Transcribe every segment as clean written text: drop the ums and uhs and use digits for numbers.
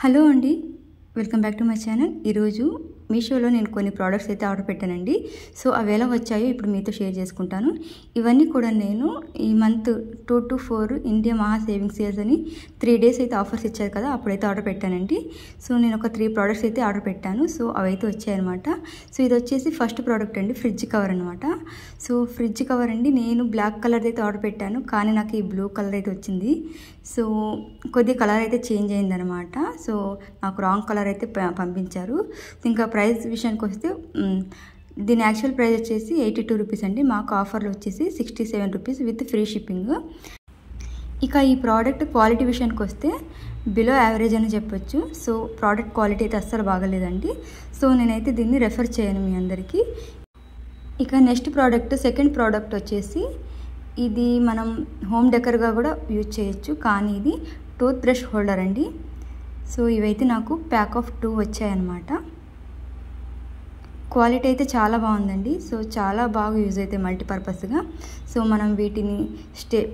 Hello అండి, welcome back to my channel. ఈరోజు మీషోలో నేను కొన్ని ప్రోడక్ట్స్ అయితే ఆర్డర్ పెట్టానండి. సో అవి ఎలా వచ్చాయో ఇప్పుడు మీతో షేర్ చేసుకుంటాను. ఇవన్నీ కూడా నేను ఈ మంత్ 2 to 4 ఇండియా మహా సేవింగ్ సేల్స్ అని 3 days అయితే ఆఫర్స్ ఇచ్చారు కదా, అప్పుడైతే ఆర్డర్ పెట్టానండి. సో నేను ఒక 3 ప్రోడక్ట్స్ అయితే ఆర్డర్ పెట్టాను. సో అవైతే వచ్చాయన్నమాట. సో ఇది వచ్చేసి ఫస్ట్ ప్రోడక్ట్ అండి, ఫ్రిడ్జ్ కవర్ అనమాట. సో ఫ్రిడ్జ్ కవర్ అండి, నేను బ్లాక్ కలర్ అయితే ఆర్డర్ పెట్టాను, కానీ నాకు ఈ బ్లూ కలర్ అయితే వచ్చింది. సో కొద్ది కలర్ అయితే చేంజ్ అయిందనమాట. సో నాకు రాంగ్ కలర్ అయితే పంపించారు. ఇంకా ప్రైస్ విషయానికి వస్తే దీని యాక్చువల్ ప్రైస్ వచ్చేసి 82 రూపీస్ అండి. మాకు ఆఫర్లో వచ్చేసి 67 రూపీస్ విత్ ఫ్రీ షిప్పింగ్. ఇక ఈ ప్రోడక్ట్ క్వాలిటీ విషయానికి వస్తే బిలో యావరేజ్ అని చెప్పొచ్చు. సో ప్రోడక్ట్ క్వాలిటీ అయితే అస్సలు బాగలేదండి. సో నేనైతే దీన్ని రెఫర్ చేయను మీ అందరికీ. ఇక నెక్స్ట్ ప్రోడక్ట్, సెకండ్ ప్రోడక్ట్ వచ్చేసి ఇది మనం హోమ్ డెకర్గా కూడా యూజ్ చేయొచ్చు, కానీ ఇది టూత్ బ్రష్ హోల్డర్ అండి. సో ఇవైతే నాకు ప్యాక్ ఆఫ్ 2 వచ్చాయన్నమాట. క్వాలిటీ అయితే చాలా బాగుందండి. సో చాలా బాగా యూజ్ అవుతాయి మల్టీపర్పస్గా. సో మనం వీటిని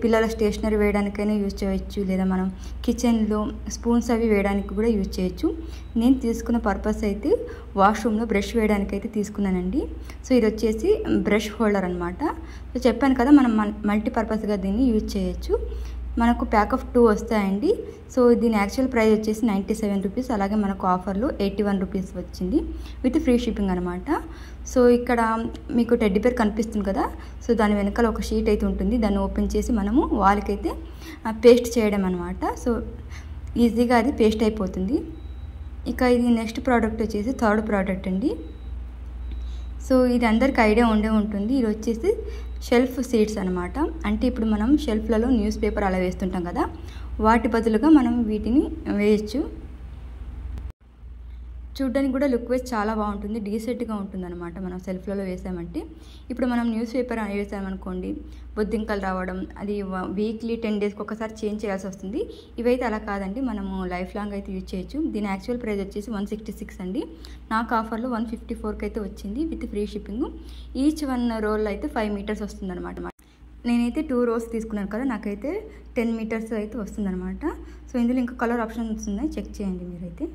పిల్లల స్టేషనరీ వేయడానికైనా యూజ్ చేయొచ్చు, లేదా మనం కిచెన్లో స్పూన్స్ అవి వేయడానికి కూడా యూజ్ చేయొచ్చు. నేను తీసుకున్న పర్పస్ అయితే వాష్రూమ్లో బ్రష్ వేయడానికి అయితే తీసుకున్నానండి. సో ఇది వచ్చేసి బ్రష్ హోల్డర్ అనమాట. సో చెప్పాను కదా, మనం మల్టీపర్పస్గా దీన్ని యూజ్ చేయొచ్చు. మనకు ప్యాక్ ఆఫ్ 2 వస్తాయండి. సో దీని యాక్చువల్ ప్రైస్ వచ్చేసి 97 రూపీస్, అలాగే మనకు ఆఫర్లో 81 రూపీస్ వచ్చింది విత్ ఫ్రీ షిప్పింగ్ అనమాట. సో ఇక్కడ మీకు టెడ్డీ బేర్ కనిపిస్తుంది కదా, సో దాని వెనకాల ఒక షీట్ అయితే ఉంటుంది. దాన్ని ఓపెన్ చేసి మనము వాళ్ళకైతే పేస్ట్ చేయడం అనమాట. సో ఈజీగా అది పేస్ట్ అయిపోతుంది. ఇక ఇది నెక్స్ట్ ప్రోడక్ట్ వచ్చేసి థర్డ్ ప్రోడక్ట్ అండి. సో ఇది అందరికి ఐడియా ఉండే ఉంటుంది. ఇది వచ్చేసి షెల్ఫ్ సీట్స్ అనమాట. అంటే ఇప్పుడు మనం షెల్ఫ్లలో న్యూస్ పేపర్ అలా వేస్తుంటాం కదా, వాటి బదులుగా మనం వీటిని వేయచ్చు. చూడ్డానికి కూడా లుక్ వైజ్ చాలా బాగుంటుంది, డీసెంట్గా ఉంటుంది అనమాట మనం సెల్ఫ్లలో వేసామంటే. ఇప్పుడు మనం న్యూస్ పేపర్ వేసామనుకోండి, బొద్దింకలు రావడం, అది వీక్లీ 10 daysకి ఒకసారి చేంజ్ చేయాల్సి వస్తుంది. ఇవైతే అలా కాదండి, మనము లైఫ్ లాంగ్ అయితే యూజ్ చేయొచ్చు. దీని యాక్చువల్ ప్రైస్ వచ్చేసి 166 అండి. నాకు ఆఫర్లో 154కి అయితే వచ్చింది with free shipping. Each 1 roll అయితే 5 meters వస్తుంది అనమాట. నేనైతే 2 rows తీసుకున్నాను కదా, నాకైతే 10 meters అయితే వస్తుంది అనమాట. సో ఇందులో ఇంకా కలర్ ఆప్షన్స్ ఉన్నాయి, చెక్ చేయండి మీరైతే.